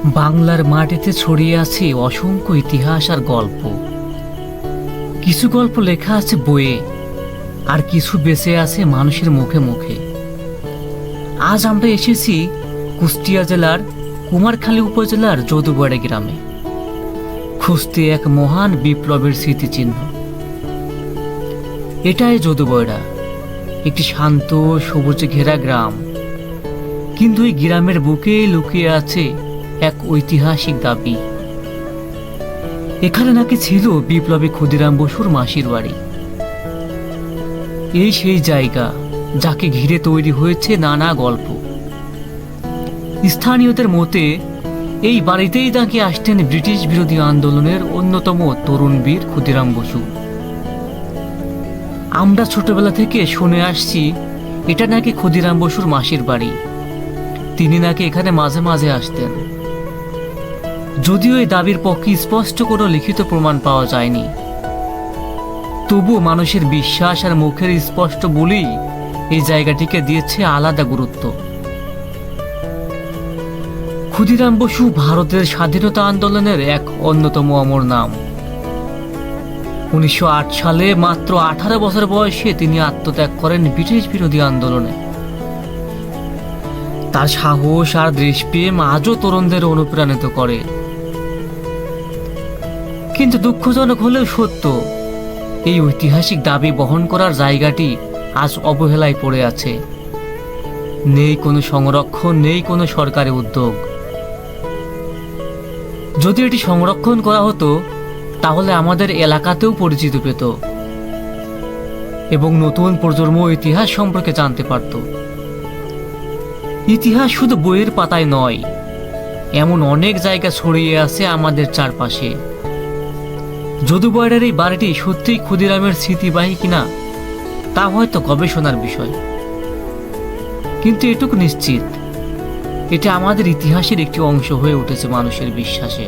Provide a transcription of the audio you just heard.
বাংলার মাটিতে ছড়িয়ে আছে অসংখ্য ইতিহাস আর গল্প। কিছু গল্প লেখা আছে বইয়ে, আর কিছু বেঁচে আছে মানুষের মুখে মুখে। আজ আমরা এসেছি কুষ্টিয়া জেলার কুমারখালী উপজেলার যদুবড়া গ্রামে, খুঁজতে এক মহান বিপ্লবের স্মৃতিচিহ্ন। এটাই যদুবড়া, একটি শান্ত সবুজে ঘেরা গ্রাম। কিন্তু এই গ্রামের বুকে লুকিয়ে আছে এক ঐতিহাসিক দাবি। এখানে নাকি ছিল বিপ্লবী ক্ষুদিরাম বসুর মাসির বাড়ি। এই সেই জায়গা যাকে ঘিরে তৈরি হয়েছে নানা গল্প। স্থানীয়দের মতে এই বাড়িতেই নাকি আসতেন ব্রিটিশ বিরোধী আন্দোলনের অন্যতম তরুণ বীর ক্ষুদিরাম বসু। আমরা ছোটবেলা থেকে শুনে আসছি এটা নাকি ক্ষুদিরাম বসুর মাসির বাড়ি। তিনি নাকি এখানে মাঝে মাঝে আসতেন। যদিও এই দাবির পক্ষে স্পষ্ট কোনো লিখিত প্রমাণ পাওয়া যায়নি, তবু মানুষের বিশ্বাস আর মুখের স্পষ্ট বলেই এই জায়গাটিকে দিয়েছে আলাদা গুরুত্ব। ক্ষুদিরাম বসু ভারতের স্বাধীনতা আন্দোলনের এক অন্যতম অমর নাম। 1908 সালে মাত্র 18 বছর বয়সে তিনি আত্মত্যাগ করেন ব্রিটিশ বিরোধী আন্দোলনে। তার সাহস আর দেশপ্রেম আজও তরুণদের অনুপ্রাণিত করে। কিন্তু দুঃখজনক হলেও সত্য, এই ঐতিহাসিক দাবি বহন করার জায়গাটি আজ অবহেলায় পড়ে আছে। নেই কোনো সংরক্ষণ, নেই কোনো সরকারি উদ্যোগ। যদি এটি সংরক্ষণ করা হতো তাহলে আমাদের এলাকাতেও পরিচিত পেত এবং নতুন প্রজন্ম ইতিহাস সম্পর্কে জানতে পারত। ইতিহাস শুধু বইয়ের পাতায় নয়, এমন অনেক জায়গা ছড়িয়ে আছে আমাদের চারপাশে। যদুবড়ার এই বাড়িটি সত্যিই ক্ষুদিরামের স্মৃতিবাহী কিনা তা হয়তো গবেষণার বিষয়, কিন্তু এটুকু নিশ্চিত, এটা আমাদের ইতিহাসের একটি অংশ হয়ে উঠেছে মানুষের বিশ্বাসে।